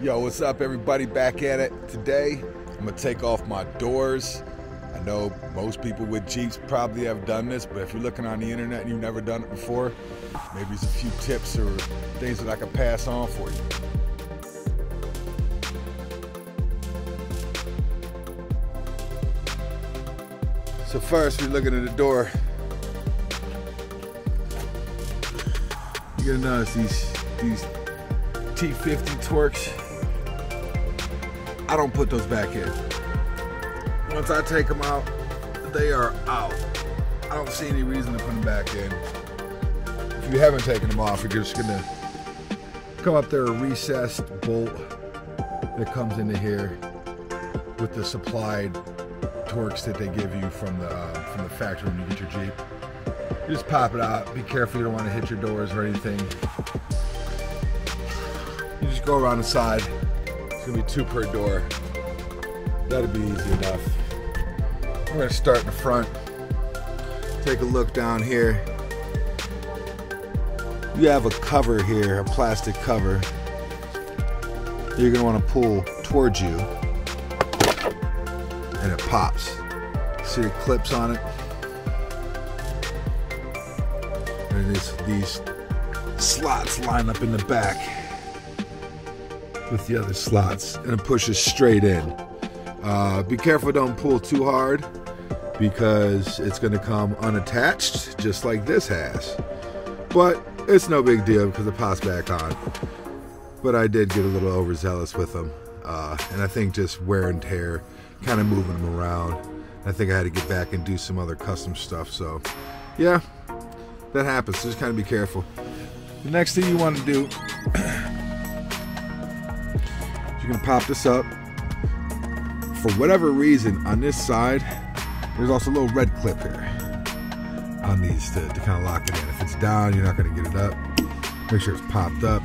Yo, what's up everybody, back at it. Today, I'm gonna take off my doors. I know most people with Jeeps probably have done this, but if you're looking on the internet and you've never done it before, maybe there's a few tips or things that I can pass on for you. So first, we're looking at the door. You're gonna notice these T50 Torques. I don't put those back in. Once I take them out, they are out. I don't see any reason to put them back in. If you haven't taken them off, you're just gonna come up there a recessed bolt that comes into here with the supplied Torques that they give you from the factory when you get your Jeep. You just pop it out. Be careful you don't want to hit your doors or anything. You just go around the side. It's gonna be 2 per door. That'll be easy enough. We're gonna start in the front. Take a look down here. You have a cover here, a plastic cover. You're gonna want to pull towards you, and it pops. See the clips on it? And these slots line up in the back with the other slots, and it pushes straight in. Be careful, don't pull too hard, because it's going to come unattached just like this has. But it's no big deal because it pops back on. But I did get a little overzealous with them, and I think just wear and tear, kind of moving them around. I think I had to get back and do some other custom stuff, so yeah, that happens. So just kind of be careful. The next thing you want to do, you're gonna pop this up. For whatever reason, on this side, there's also a little red clip here on these to kind of lock it in. If it's down, you're not gonna get it up. Make sure it's popped up.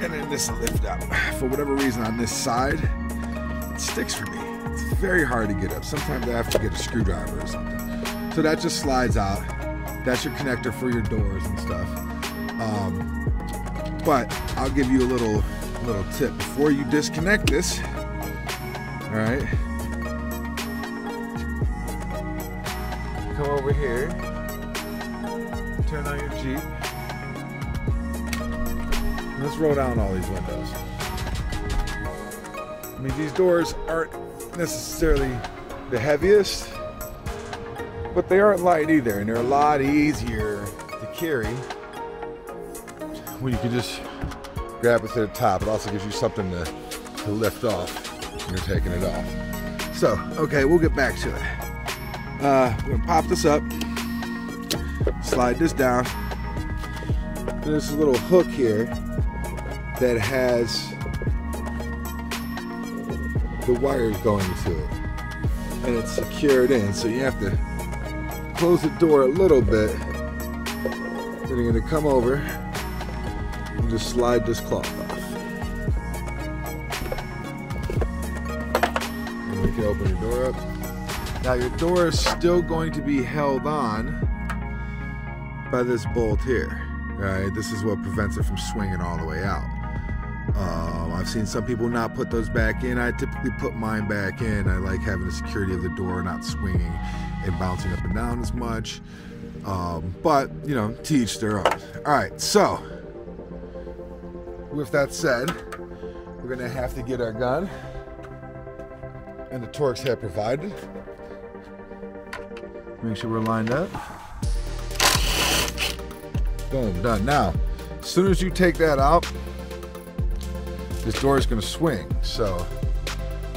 And then this will lift up. For whatever reason, on this side, it sticks for me. It's very hard to get up. Sometimes I have to get a screwdriver or something. So that just slides out. That's your connector for your doors and stuff. But I'll give you a little tip before you disconnect this. All right, come over here, turn on your Jeep. Let's roll down all these windows. I mean, these doors aren't necessarily the heaviest, but they aren't light either, and they're a lot easier to carry when you can just grab it to the top. It also gives you something to lift off when you're taking it off. So, okay, we'll get back to it. We're gonna pop this up, slide this down. There's a little hook here that has the wires going to it, and it's secured in, so you have to close the door a little bit. Then you're gonna come over and just slide this cloth off. And we can open your door up. Now your door is still going to be held on by this bolt here. Right? This is what prevents it from swinging all the way out. I've seen some people not put those back in. I typically put mine back in. I like having the security of the door not swinging and bouncing up and down as much. But, you know, to each their own. All right, so with that said, we're gonna have to get our gun and the Torques have provided. Make sure we're lined up. Boom, done. Now, as soon as you take that out, this door is gonna swing. So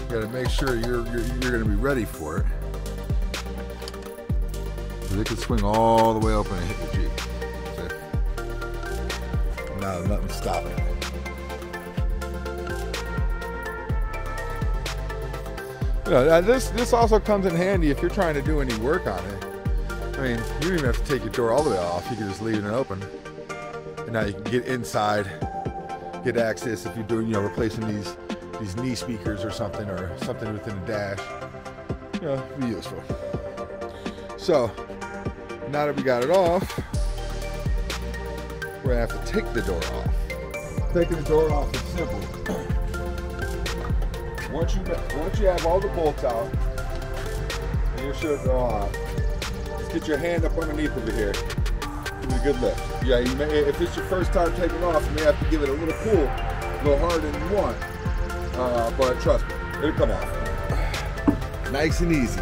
you gotta make sure you're gonna be ready for it. Because it can swing all the way open and hit your Jeep. Now nothing's stopping it. You know, this also comes in handy if you're trying to do any work on it. I mean, you don't even have to take your door all the way off. You can just leave it open. And now you can get inside, get access if you're doing, you know, replacing these knee speakers or something within the dash. You know, be useful. So, now that we got it off, we're gonna have to take the door off. Taking the door off is simple. Once you have all the bolts out and you should go on, just get your hand up underneath of it here. Give it a good lift. Yeah, you may, if it's your first time taking off, you may have to give it a little pull, a little harder than you want. But trust me, it'll come off. Nice and easy.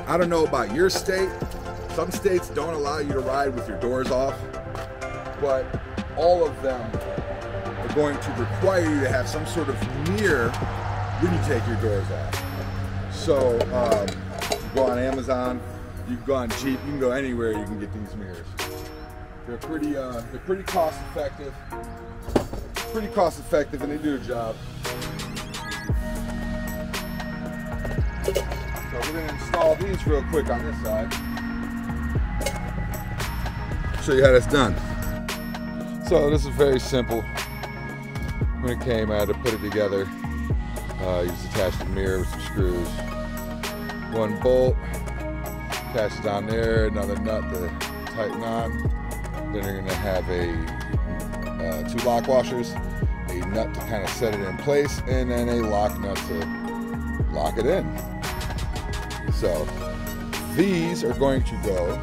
I don't know about your state. Some states don't allow you to ride with your doors off, but all of them are going to require you to have some sort of mirror when you take your doors off. So you go on Amazon, you can go on Jeep, you can go anywhere you can get these mirrors. They're pretty cost effective. Pretty cost effective, and they do a job. So we're going to install these real quick on this side. Show you how that's done. So this is very simple. When it came, I had to put it together. You just attach the mirror with some screws. One bolt, attach it down there, another nut to tighten on. Then you're gonna have two lock washers, a nut to kind of set it in place, and then a lock nut to lock it in. So these are going to go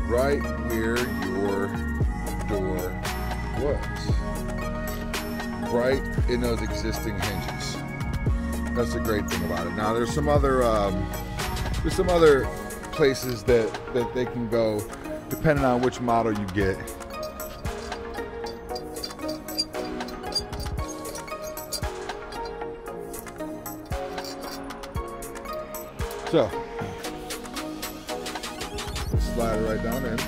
right where your door was, right in those existing hinges. That's the great thing about it. Now there's some other places that they can go depending on which model you get. So slide it right down in.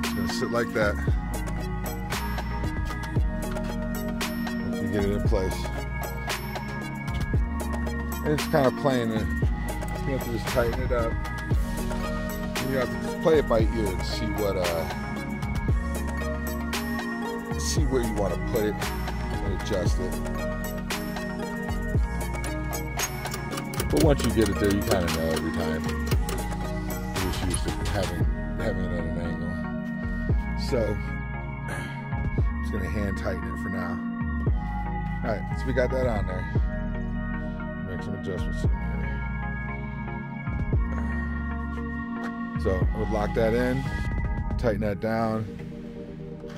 It's gonna sit like that. Once you get it in place, and it's kind of playing it. You have to just tighten it up. And you have to just play it by ear and see where you want to put it and adjust it. But once you get it there, you kind of know every time. You're just used to having it at an angle. So I'm just gonna hand tighten it for now. All right, so we got that on there. Make some adjustments in here. So I would lock that in, tighten that down.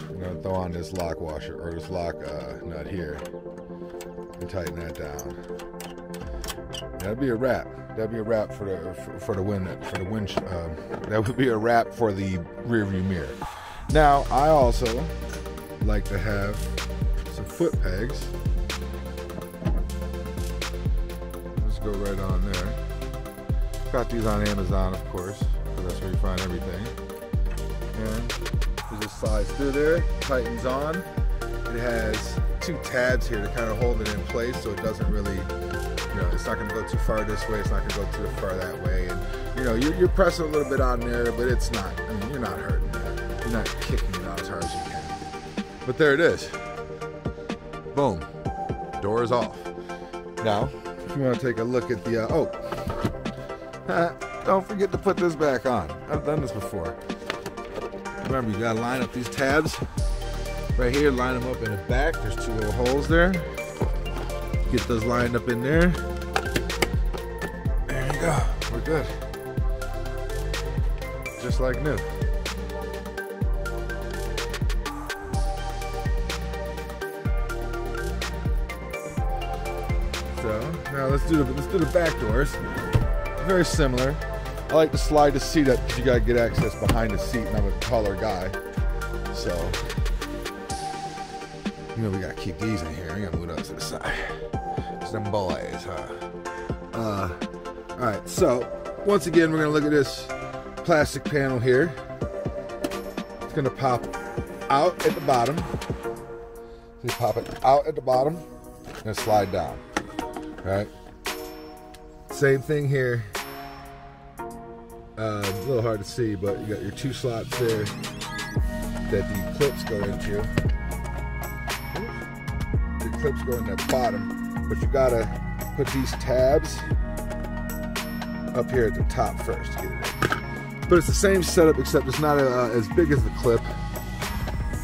I'm gonna throw on this lock washer or this lock nut here and tighten that down. That'd be a wrap. That'd be a wrap for the windshield. That would be a wrap for the rear view mirror. Now I also like to have some foot pegs. Let's go right on there. Got these on Amazon, of course, because that's where you find everything. And it just slides through there, tightens on. It has two tabs here to kind of hold it in place, so it doesn't really. It's not going to go too far this way, it's not going to go too far that way, and you're pressing a little bit on there, but it's not, you're not hurting that. You're not kicking it out as hard as you can. But there it is. Boom. Door is off. Now, if you want to take a look at the, don't forget to put this back on. I've done this before. Remember, you got to line up these tabs right here, line them up in the back. There's two little holes there. Get those lined up in there. There you go. We're good. Just like new. So now let's do the back doors. Very similar. I like to slide the seat up because you gotta get access behind the seat, and I'm a taller guy. So we gotta keep these in here. I gotta move those to the side. Them boys, huh? Alright, so once again, we're gonna look at this plastic panel here. It's gonna pop out at the bottom. So you pop it out at the bottom and slide down. Alright. Same thing here. A little hard to see, but you got your two slots there that the clips go into. clips go in the bottom, but you gotta put these tabs up here at the top first to get it in. But it's the same setup, except it's not as big as the clip.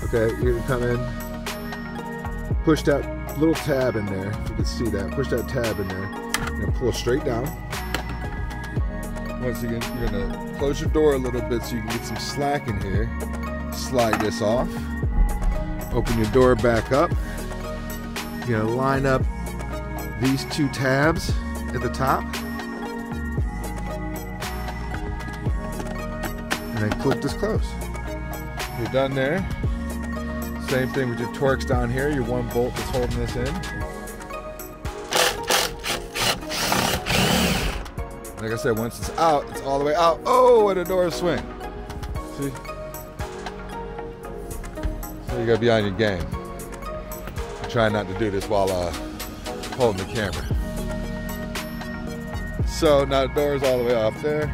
Okay, you're gonna come in, push that little tab in there, if you can see that, push that tab in there, you're gonna pull straight down. Once again, you're gonna close your door a little bit so you can get some slack in here. Slide this off, open your door back up. You're gonna line up these two tabs at the top, and then clip this close. You're done there. Same thing with your Torx down here, your one bolt that's holding this in. Like I said, once it's out, it's all the way out. Oh, and the doors swing. See? So you gotta be on your game. Try not to do this while holding the camera. So now the door's all the way off there.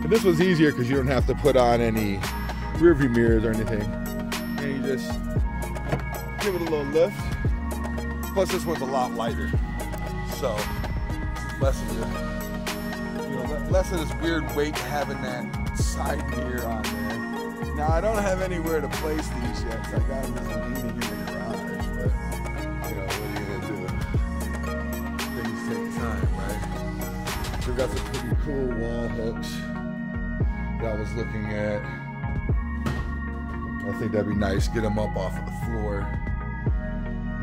And this was easier because you don't have to put on any rear view mirrors or anything. And you just give it a little lift. Plus this one's a lot lighter. So less of this weird weight having that side mirror on there. Now I don't have anywhere to place these yet because I got them as a meeting in the garage, but you know, what are you gonna do? Things take time, right? We've got some pretty cool wall hooks that I was looking at. I think that'd be nice, get them up off of the floor.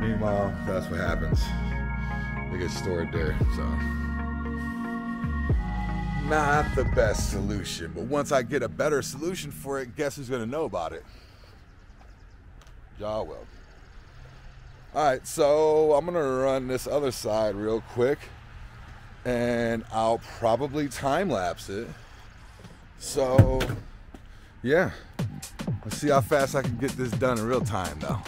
Meanwhile, that's what happens. They get stored there, so. Not the best solution, but once I get a better solution for it, guess who's gonna know about it? Y'all will. All right, so I'm gonna run this other side real quick and I'll probably time lapse it. So yeah, let's see how fast I can get this done in real time though.